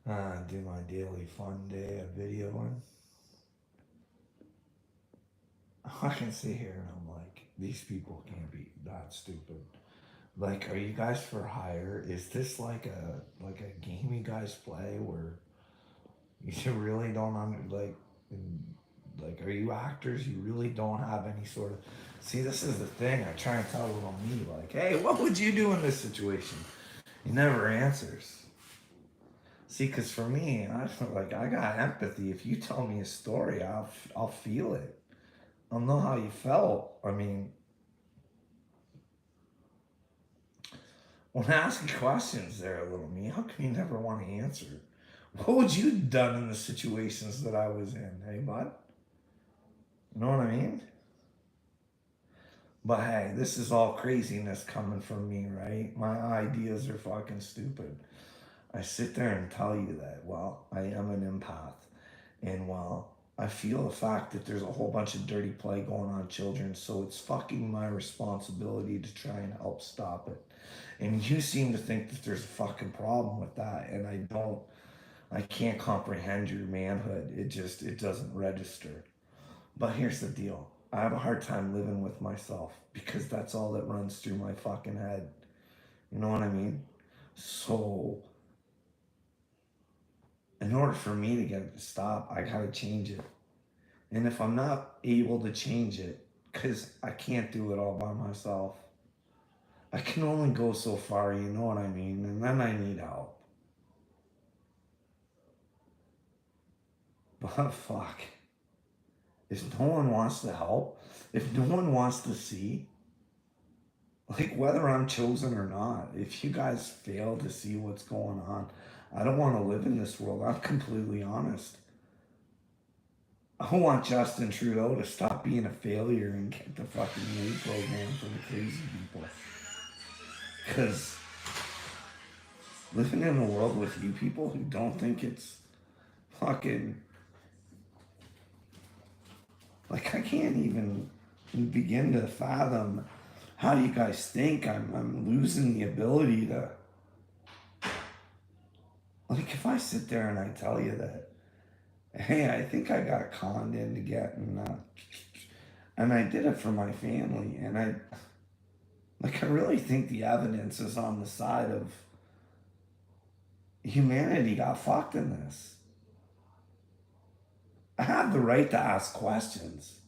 Do my daily fun day of videoing. I can sit here and I'm like, these people can't be that stupid. Like, are you guys for hire? Is this like a game you guys play where you really don't like, are you actors? You really don't have any sort of. See, this is the thing. I try and tell little me, like, hey, what would you do in this situation? He never answers. See, because for me, I feel like I got empathy. If you tell me a story, I'll feel it. I'll know how you felt. I mean, when I ask you questions there, little me, how come you never want to answer? What would you have done in the situations that I was in? Hey, bud? You know what I mean? But hey, this is all craziness coming from me, right? My ideas are fucking stupid. I sit there and tell you that, well, I am an empath. And well, I feel the fact that there's a whole bunch of dirty play going on children, so it's fucking my responsibility to try and help stop it. And you seem to think that there's a fucking problem with that, and I don't. I can't comprehend your manhood. It doesn't register. But here's the deal. I have a hard time living with myself because that's all that runs through my fucking head. You know what I mean? So, in order for me to get it to stop, I gotta change it. And if I'm not able to change it, because I can't do it all by myself, I can only go so far, you know what I mean? And then I need help. But fuck, if no one wants to help, if no one wants to see, like whether I'm chosen or not, if you guys fail to see what's going on, I don't want to live in this world. I'm completely honest. I want Justin Trudeau to stop being a failure and get the fucking aid program for the crazy people. Because living in a world with you people who don't think it's fucking like I can't even begin to fathom how you guys think. I'm losing the ability to like if I sit there and I tell you that hey I think I got conned into getting and I did it for my family and I really think the evidence is on the side of humanity got fucked in this. I have the right to ask questions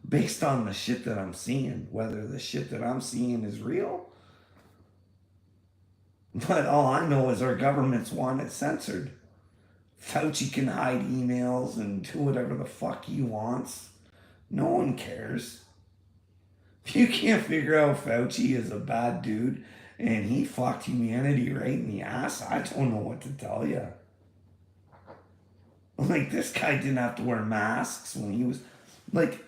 based on the shit that I'm seeing, whether the shit that I'm seeing is real. But all I know is our governments want it censored. Fauci can hide emails and do whatever the fuck he wants. No one cares. If you can't figure out Fauci is a bad dude and he fucked humanity right in the ass, I don't know what to tell you. Like, this guy didn't have to wear masks when he was. Like,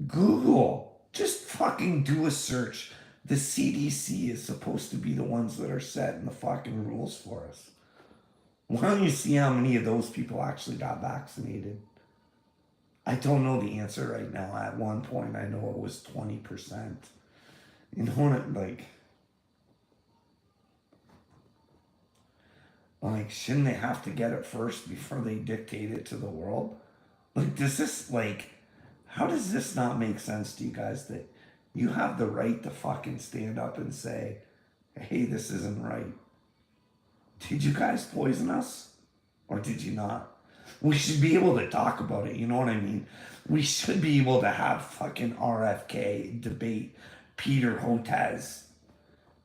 Google. Just fucking do a search. The CDC is supposed to be the ones that are setting the fucking rules for us. Why don't you see how many of those people actually got vaccinated? I don't know the answer right now. At one point, I know it was 20%. You know what? Like, shouldn't they have to get it first before they dictate it to the world? Like, how does this not make sense to you guys that you have the right to fucking stand up and say, hey, this isn't right? Did you guys poison us? Or did you not? We should be able to talk about it, you know what I mean? We should be able to have fucking RFK debate Peter Hotez.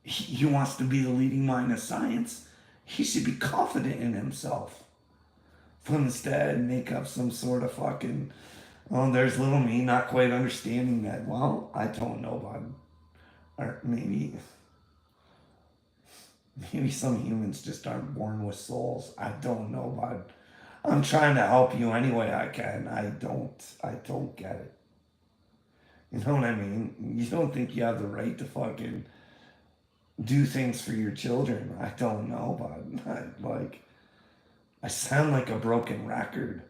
He wants to be the leading mind of science. He should be confident in himself. But instead, make up some sort of fucking, oh, there's little me not quite understanding that. Well, I don't know, bud. Or maybe some humans just aren't born with souls. I don't know, bud. I'm trying to help you any way I can. I don't get it. You know what I mean? You don't think you have the right to fucking do things for your children. I don't know, bud. I sound like a broken record.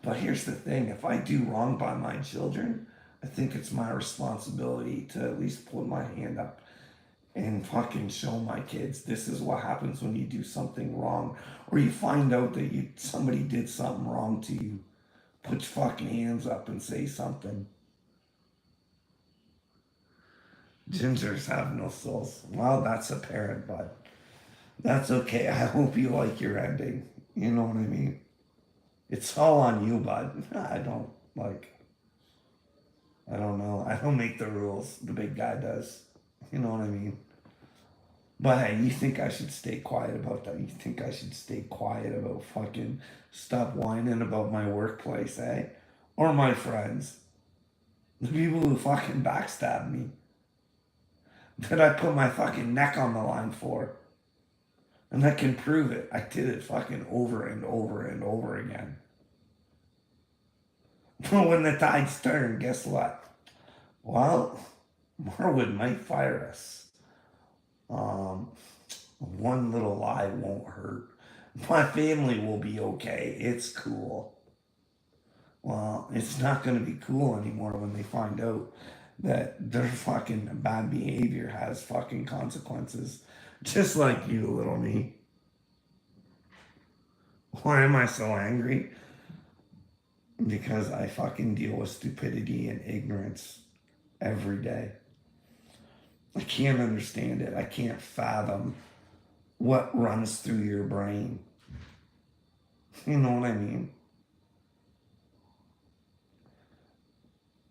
But here's the thing: if I do wrong by my children, I think it's my responsibility to at least put my hand up and fucking show my kids this is what happens when you do something wrong, or you find out that somebody did something wrong to you. Put your fucking hands up and say something. Gingers have no souls. Well, that's apparent, but that's okay. I hope you like your ending. You know what I mean? It's all on you, bud. I don't like. I don't know. I don't make the rules. The big guy does. You know what I mean? But hey, you think I should stay quiet about that? You think I should stay quiet about fucking stop whining about my workplace, eh? Or my friends? The people who fucking backstab me. That I put my fucking neck on the line for. And I can prove it. I did it fucking over and over and over again. But when the tides turn, guess what? Well, Marwood might fire us. One little lie won't hurt. My family will be okay. It's cool. Well, it's not going to be cool anymore when they find out that their fucking bad behavior has fucking consequences. Just like you, little me. Why am I so angry? Because I fucking deal with stupidity and ignorance every day. I can't understand it. I can't fathom what runs through your brain. You know what I mean?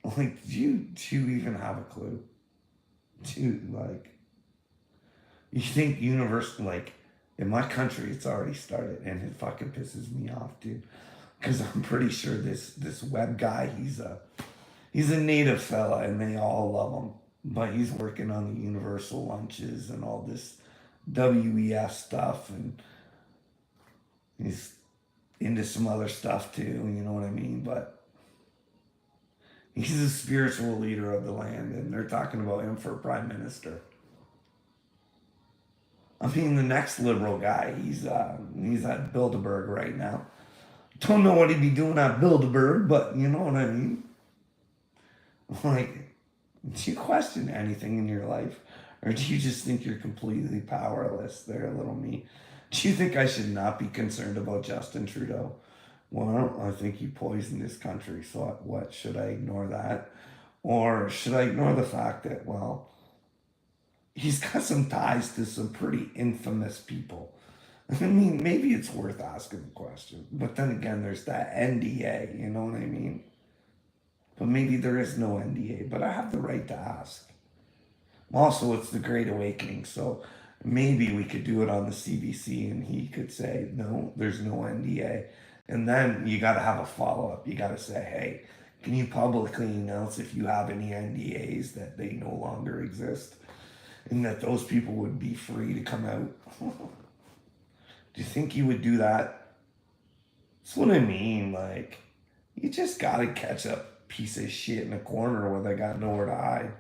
Like, do you even have a clue? You think like, in my country, it's already started, and it fucking pisses me off, dude. Because I'm pretty sure this web guy, he's a native fella, and they all love him. But he's working on the universal lunches and all this WEF stuff, and he's into some other stuff too, you know what I mean? But he's a spiritual leader of the land, and they're talking about him for prime minister. I mean, the next liberal guy, he's at Bilderberg right now. Don't know what he'd be doing at Bilderberg, but you know what I mean? Like, do you question anything in your life? Or do you just think you're completely powerless there, little me? Do you think I should not be concerned about Justin Trudeau? Well, I think he poisoned this country, so what? Should I ignore that? Or should I ignore the fact that, well, he's got some ties to some pretty infamous people? I mean, maybe it's worth asking the question. But then again, there's that NDA, you know what I mean? But maybe there is no NDA, but I have the right to ask. Also, it's the Great Awakening, so maybe we could do it on the CBC and he could say, no, there's no NDA. And then you got to have a follow up. You got to say, hey, can you publicly announce if you have any NDAs that they no longer exist and that those people would be free to come out? Do you think you would do that? That's what I mean. Like, you just got to catch a piece of shit in a corner where they got nowhere to hide.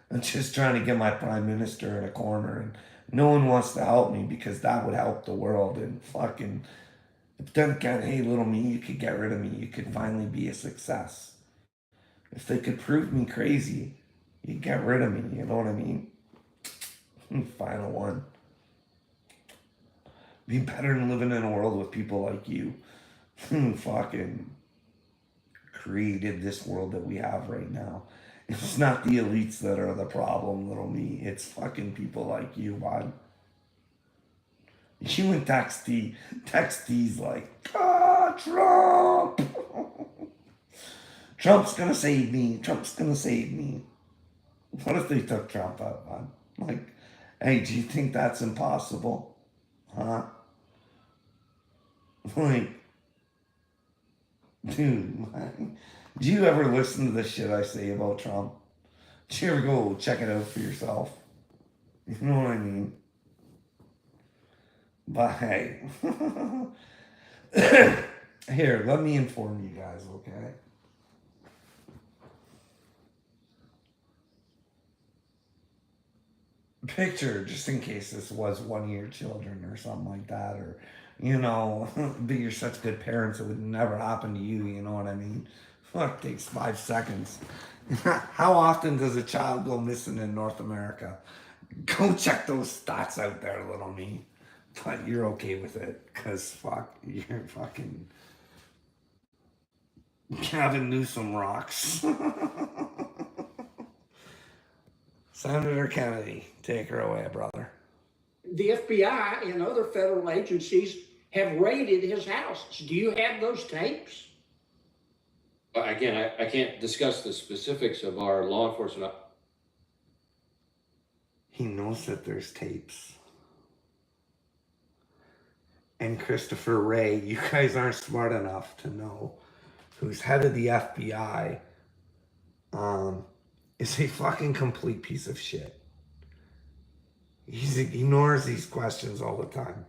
I'm just trying to get my prime minister in a corner, and no one wants to help me because that would help the world. And fucking, if then again, hey, little me, you could get rid of me. You could finally be a success. If they could prove me crazy, you'd get rid of me. You know what I mean? Final one. Be better than living in a world with people like you who fucking created this world that we have right now. It's not the elites that are the problem, little me. It's fucking people like you, bud. You and Texties like, Trump! Trump's gonna save me. Trump's gonna save me. What if they took Trump out, bud? Like, hey, do you think that's impossible? Huh? Like, dude, do you ever listen to the shit I say about Trump? Do you ever go check it out for yourself? You know what I mean? But hey, here, let me inform you guys, okay? Picture, just in case this was one of your children or something like that, or, you know, but you're such good parents, it would never happen to you, you know what I mean? Fuck, takes 5 seconds. How often does a child go missing in North America? Go check those stats out there, little me. But you're okay with it, because fuck, you're fucking Gavin Newsom rocks. Senator Kennedy, take her away, brother. The FBI and other federal agencies have raided his house. Do you have those tapes? Again, I can't discuss the specifics of our law enforcement. He knows that there's tapes. And Christopher Wray, you guys aren't smart enough to know who's head of the FBI is a fucking complete piece of shit. He ignores these questions all the time.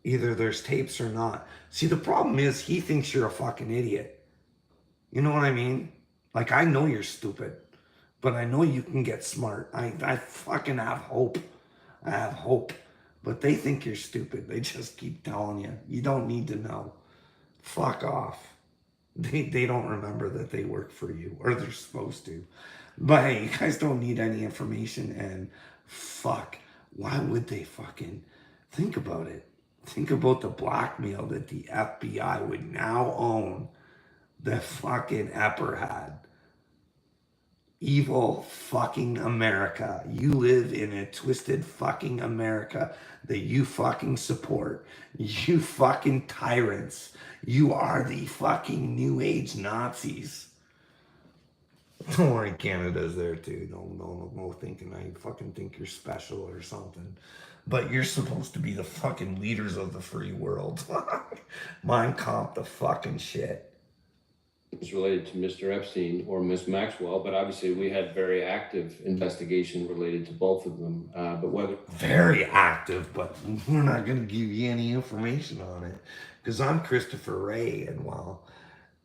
Either there's tapes or not. See, the problem is he thinks you're a fucking idiot. You know what I mean? Like, I know you're stupid, but I know you can get smart. I fucking have hope. I have hope. But they think you're stupid. They just keep telling you. You don't need to know. Fuck off. They don't remember that they work for you, or they're supposed to. But hey, you guys don't need any information, and fuck, why would they fucking think about it? Think about the blackmail that the FBI would now own that fucking Epper had. Evil fucking America. You live in a twisted fucking America that you fucking support. You fucking tyrants. You are the fucking new age Nazis. Don't worry, Canada's there too. No thinking I fucking think you're special or something. But you're supposed to be the fucking leaders of the free world. Mein Kampf the fucking shit. It's related to Mr. Epstein or Ms. Maxwell, but obviously we had very active investigation related to both of them. But whether very active, but we're not going to give you any information on it because I'm Christopher Wray, and well,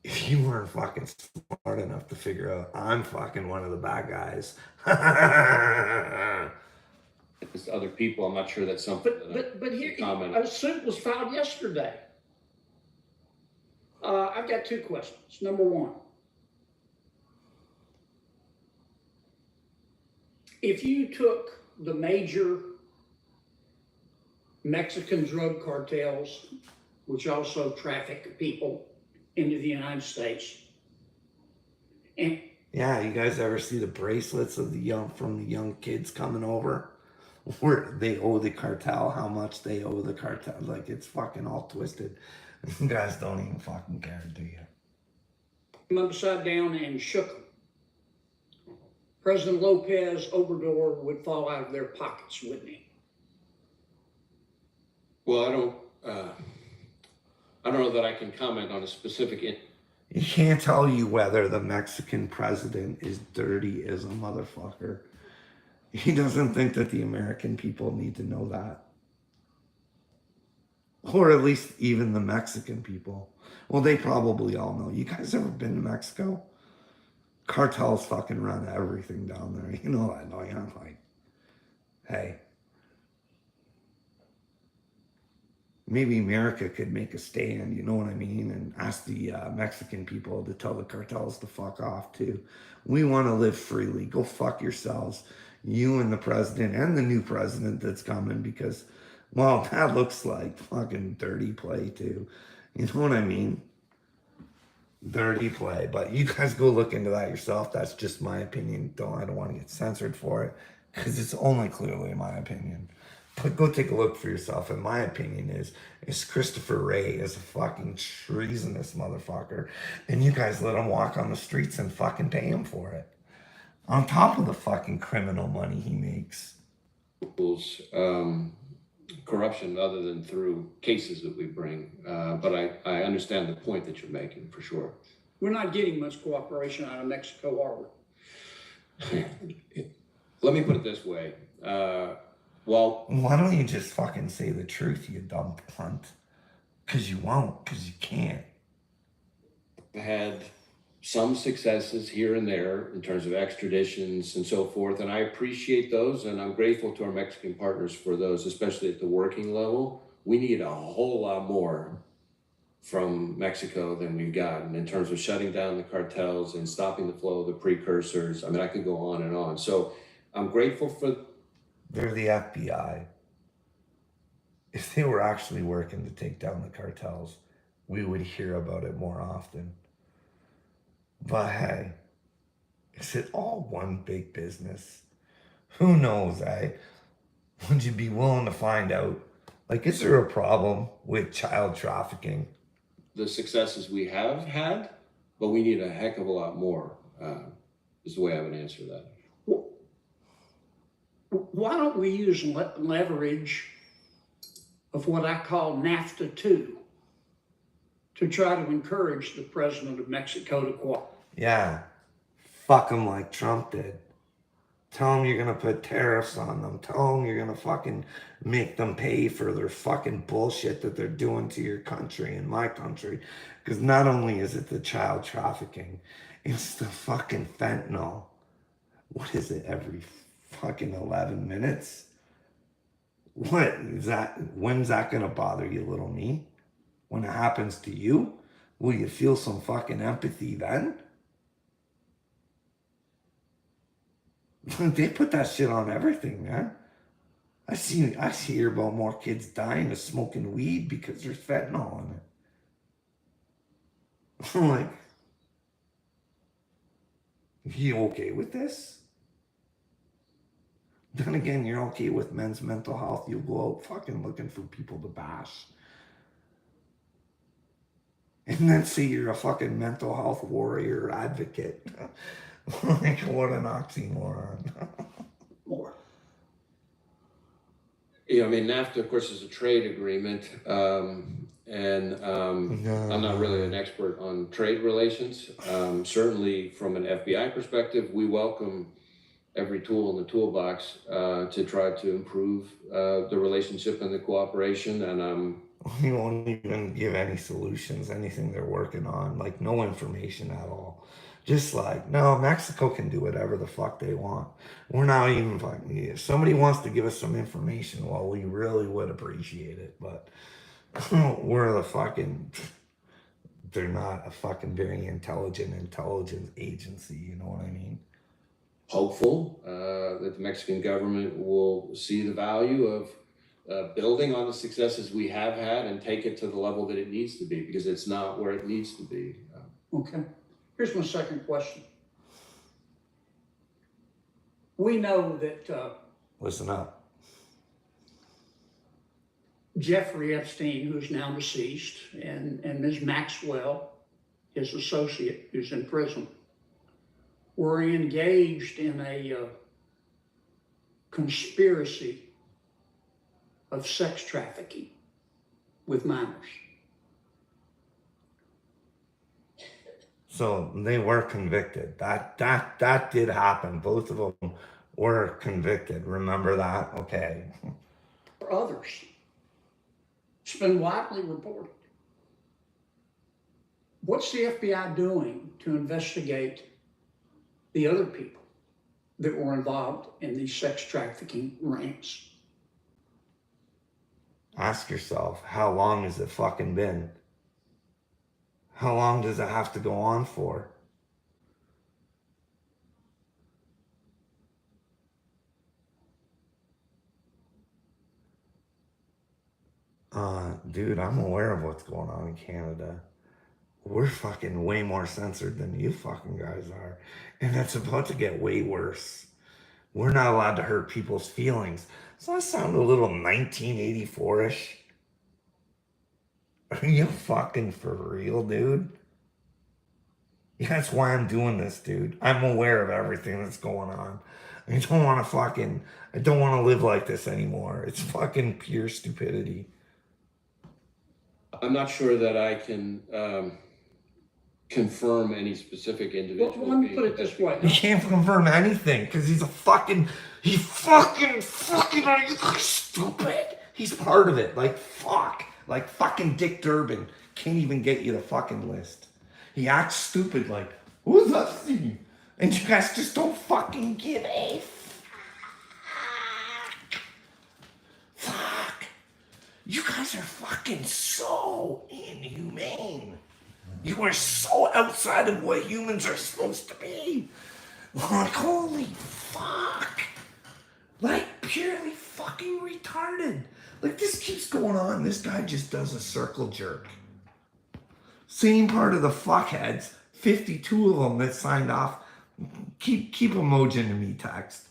if you weren't fucking smart enough to figure out I'm fucking one of the bad guys. it's other people, I'm not sure that's something. But here, a suit was filed yesterday. I've got two questions. Number one, if you took the major Mexican drug cartels, which also traffic people into the United States, and yeah, you guys ever see the bracelets of the young kids coming over, where they owe the cartel how much they owe the cartel? Like, it's fucking all twisted. You guys don't even fucking care, do you? Them upside down and shook them. President Lopez Obrador would fall out of their pockets, wouldn't he? Well, I don't know that I can comment on a specific. He can't tell you whether the Mexican president is dirty as a motherfucker. He doesn't think that the American people need to know that. Or at least even the Mexican people. Well, they probably all know. You guys ever been to Mexico? Cartels fucking run everything down there. You know that, don't you? I'm like, hey. Maybe America could make a stand, you know what I mean? And ask the Mexican people to tell the cartels to fuck off too. We want to live freely. Go fuck yourselves. You and the president and the new president that's coming, because, well, that looks like fucking dirty play too. You know what I mean? Dirty play. But you guys go look into that yourself. That's just my opinion. I don't want to get censored for it, because it's only clearly my opinion. But go take a look for yourself. And my opinion is Christopher Wray is a fucking treasonous motherfucker. And you guys let him walk on the streets and fucking pay him for it. On top of the fucking criminal money he makes. Corruption other than through cases that we bring. But I understand the point that you're making, for sure. We're not getting much cooperation out of Mexico, are we? Let me put it this way. Well, why don't you just fucking say the truth, you dumb cunt? Because you won't, because you can't. Had some successes here and there in terms of extraditions and so forth, and I appreciate those, and I'm grateful to our Mexican partners for those, especially at the working level. We need a whole lot more from Mexico than we've gotten in terms of shutting down the cartels and stopping the flow of the precursors. I mean, I could go on and on. So I'm grateful for. They're the FBI. If they were actually working to take down the cartels, we would hear about it more often. But hey, is it all one big business? Who knows, eh? Would you be willing to find out? Like, is there a problem with child trafficking? The successes we have had, but we need a heck of a lot more, is the way I would answer that. Why don't we use leverage of what I call NAFTA 2 to try to encourage the president of Mexico to cooperate? Yeah, fuck them like Trump did. Tell them you're gonna put tariffs on them. Tell them you're gonna fucking make them pay for their fucking bullshit that they're doing to your country and my country. Because not only is it the child trafficking, it's the fucking fentanyl. What is it, every fucking 11 minutes? What is that? When's that gonna bother you, little me? When it happens to you? Will you feel some fucking empathy then? They put that shit on everything, man. I hear about more kids dying of smoking weed because there's fentanyl in it. I'm like, you okay with this? Then again, you're okay with men's mental health. You'll go out fucking looking for people to bash. And then say you're a fucking mental health warrior advocate. Like, what an oxymoron. More. Yeah, I mean, NAFTA, of course, is a trade agreement, and I'm not really an expert on trade relations. Certainly, from an FBI perspective, we welcome every tool in the toolbox to try to improve the relationship and the cooperation. And We won't even give any solutions, anything they're working on, like no information at all. Just like, no, Mexico can do whatever the fuck they want. We're not even fucking, if somebody wants to give us some information, well, we really would appreciate it, but we're the fucking, they're not a fucking very intelligence agency, you know what I mean? hopeful that the Mexican government will see the value of building on the successes we have had and take it to the level that it needs to be, because it's not where it needs to be. Okay. Here's my second question. We know that Listen up. Jeffrey Epstein, who's now deceased, and Ms. Maxwell, his associate, who's in prison, were engaged in a conspiracy of sex trafficking with minors. So they were convicted. That did happen. Both of them were convicted. Remember that? Okay. For others. It's been widely reported. What's the FBI doing to investigate the other people that were involved in these sex trafficking rings? Ask yourself, how long has it fucking been? How long does it have to go on for? Dude, I'm aware of what's going on in Canada. We're fucking way more censored than you fucking guys are. And it's about to get way worse. We're not allowed to hurt people's feelings. Does that sound a little 1984-ish? Are you fucking for real, dude? Yeah, that's why I'm doing this, dude. I'm aware of everything that's going on. I don't want to live like this anymore. It's fucking pure stupidity. I'm not sure that I can confirm any specific individual. Well, let me put it this way. You can't confirm anything because he's fucking, are you guys stupid? He's part of it. Like, fuck. Like fucking Dick Durbin can't even get you the fucking list. He acts stupid like, who's that thing? And you guys just don't fucking give a fuck. You guys are fucking so inhumane. You are so outside of what humans are supposed to be. Like, holy fuck. Like, purely fucking retarded. Like, this keeps going on. This guy just does a circle jerk. Same part of the fuckheads, 52 of them that signed off. Keep emojing to me text.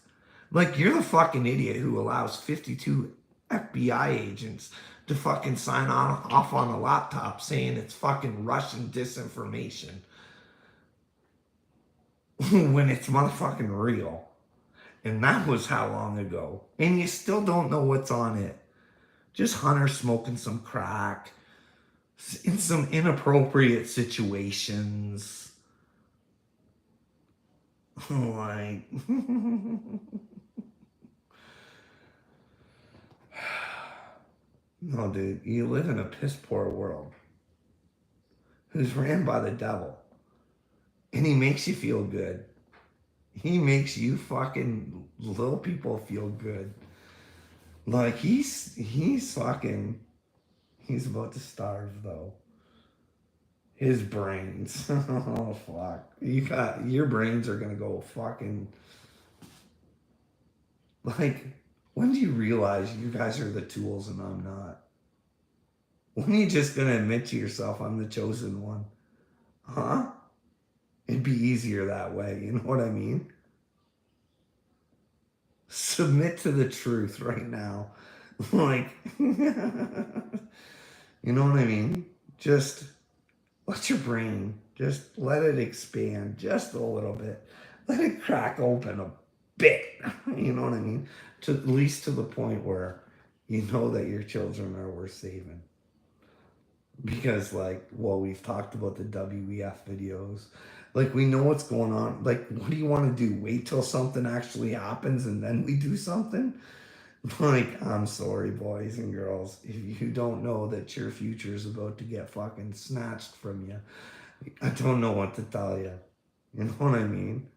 Like, you're the fucking idiot who allows 52 FBI agents to fucking sign off on a laptop saying it's fucking Russian disinformation when it's motherfucking real. And that was how long ago. And you still don't know what's on it. Just Hunter smoking some crack in some inappropriate situations. Like, no, dude, you live in a piss poor world who's ran by the devil. And he makes you feel good. He makes you fucking little people feel good. Like, he's about to starve, though. His brains. Oh, fuck. Your brains are gonna go fucking... Like, when do you realize you guys are the tools and I'm not? When are you just gonna admit to yourself, I'm the chosen one? Huh? It'd be easier that way, you know what I mean? Submit to the truth right now. Like, you know what I mean? Just let your brain, just let it expand just a little bit. Let it crack open a bit. You know what I mean? To at least to the point where you know that your children are worth saving. Because, like, well, we've talked about the WEF videos. Like, we know what's going on. Like, what do you want to do? Wait till something actually happens and then we do something? Like, I'm sorry, boys and girls. If you don't know that your future is about to get fucking snatched from you, I don't know what to tell you. You know what I mean?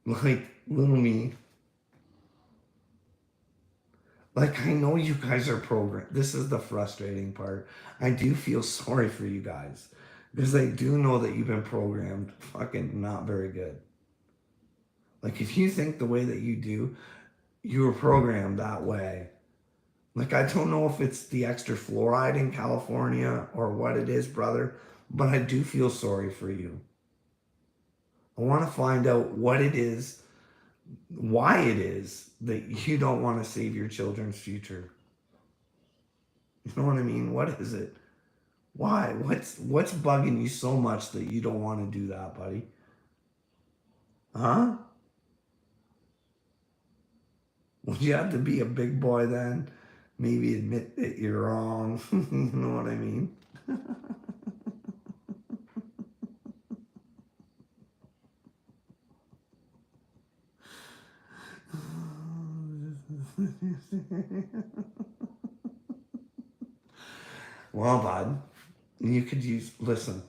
Like, little me. Like, I know you guys are programmed. This is the frustrating part. I do feel sorry for you guys. Because I do know that you've been programmed fucking not very good. Like, if you think the way that you do, you were programmed that way. Like, I don't know if it's the extra fluoride in California or what it is, brother, but I do feel sorry for you. I want to find out what it is, why it is that you don't want to save your children's future. You know what I mean? What is it? Why? What's bugging you so much that you don't want to do that, buddy? Huh? Would you have to be a big boy then? Maybe admit that you're wrong. You know what I mean? Well, bud, you could listen,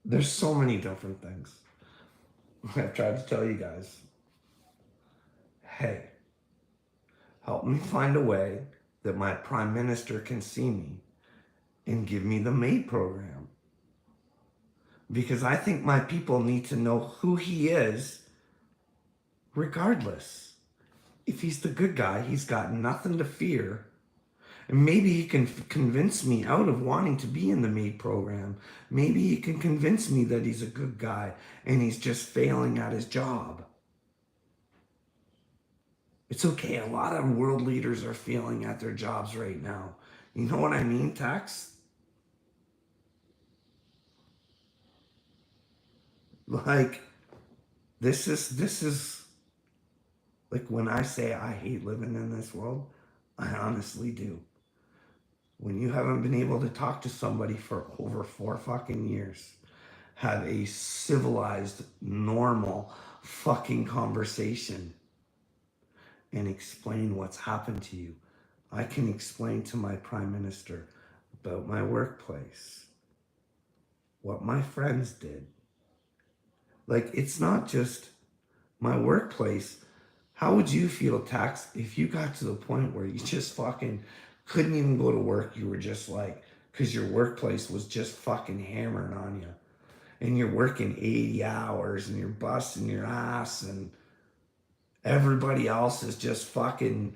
there's so many different things. I've tried to tell you guys, hey, help me find a way that my prime minister can see me and give me the MAID program. Because I think my people need to know who he is regardless. If he's the good guy, he's got nothing to fear. And maybe he can convince me out of wanting to be in the MAID program. Maybe he can convince me that he's a good guy and he's just failing at his job. It's okay. A lot of world leaders are failing at their jobs right now. You know what I mean, Tex? Like, this is like, when I say I hate living in this world, I honestly do. When you haven't been able to talk to somebody for over 4 fucking years, have a civilized, normal fucking conversation and explain what's happened to you. I can explain to my prime minister about my workplace, what my friends did. Like, it's not just my workplace. How would you feel, Tax, if you got to the point where you just fucking couldn't even go to work? You were just like, because your workplace was just fucking hammering on you. And you're working 80 hours and you're busting your ass and Everybody else is just fucking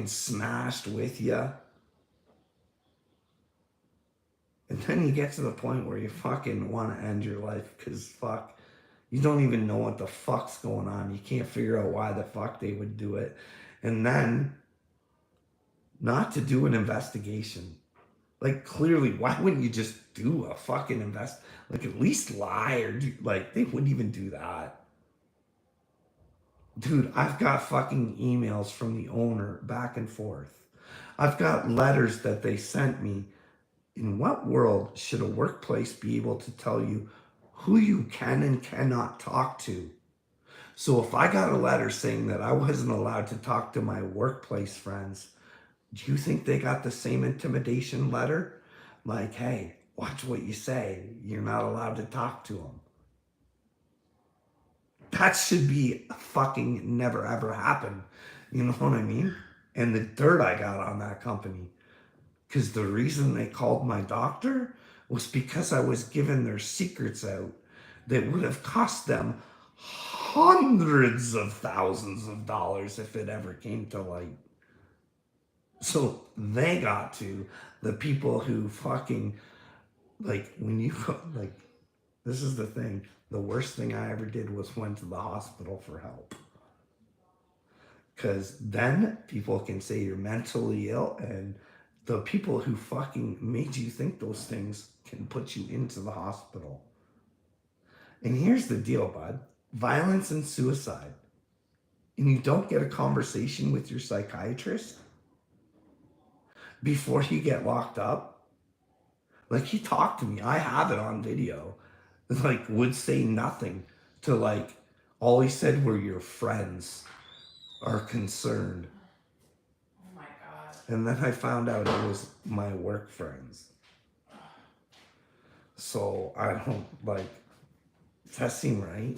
smashed with you. And then you get to the point where you fucking want to end your life because fuck, you don't even know what the fuck's going on. You can't figure out why the fuck they would do it. And then not to do an investigation. Like, clearly, why wouldn't you just do a fucking like, at least lie or do, like, they wouldn't even do that. Dude, I've got fucking emails from the owner back and forth. I've got letters that they sent me. In what world should a workplace be able to tell you who you can and cannot talk to? So if I got a letter saying that I wasn't allowed to talk to my workplace friends, do you think they got the same intimidation letter? Like, hey, watch what you say. You're not allowed to talk to them. That should be fucking never ever happen. You know what I mean? And the dirt I got on that company. Because the reason they called my doctor was because I was giving their secrets out that would have cost them hundreds of thousands of dollars if it ever came to light. So they got to the people who fucking, like, when you go, like, this is the thing. The worst thing I ever did was went to the hospital for help. Because then people can say you're mentally ill, and the people who fucking made you think those things can put you into the hospital. And here's the deal, bud. Violence and suicide. And you don't get a conversation with your psychiatrist before you get locked up. Like, he talked to me. I have it on video. Like, would say nothing to, like, all he said were your friends are concerned. Oh my God. And then I found out it was my work friends. So I don't, like, does that seem right?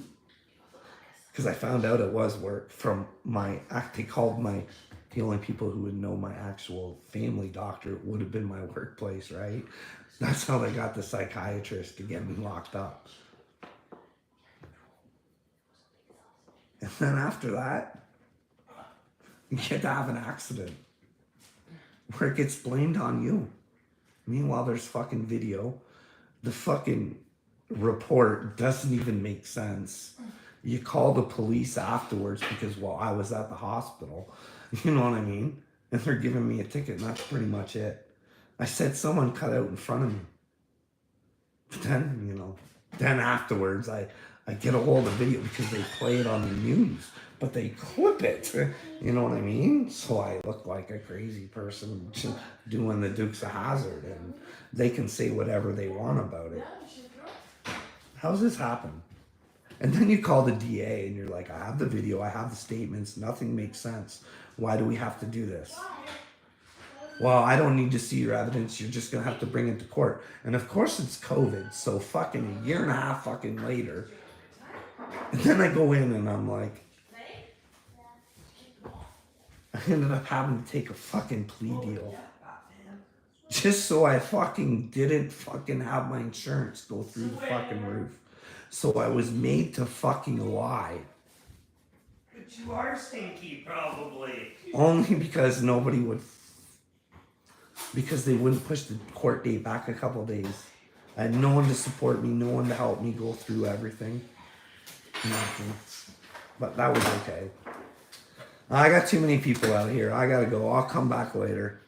Because I found out it was work from my, they called my, the only people who would know my actual family doctor would have been my workplace, right? That's how they got the psychiatrist to get me locked up. And then after that, you get to have an accident where it gets blamed on you. Meanwhile, there's fucking video. The fucking report doesn't even make sense. You call the police afterwards because, well, I was at the hospital. You know what I mean? And they're giving me a ticket, and that's pretty much it. I said someone cut out in front of me. But then, you know, then afterwards, I get a hold of video because they play it on the news, but they clip it. You know what I mean? So I look like a crazy person doing the Dukes of Hazzard, and they can say whatever they want about it. How's this happen? And then you call the DA and you're like, I have the video, I have the statements, nothing makes sense. Why do we have to do this? Well, I don't need to see your evidence, you're just gonna have to bring it to court. And of course it's COVID, so fucking a year and a half fucking later. And then I go in and I'm like, I ended up having to take a fucking plea deal. Just so I fucking didn't fucking have my insurance go through the fucking roof. So I was made to fucking lie. But you are stinky, probably. Only because nobody would, because they wouldn't push the court date back a couple days. I had no one to support me, no one to help me go through everything. Nothing. But that was okay. I got too many people out here. I gotta go. I'll come back later.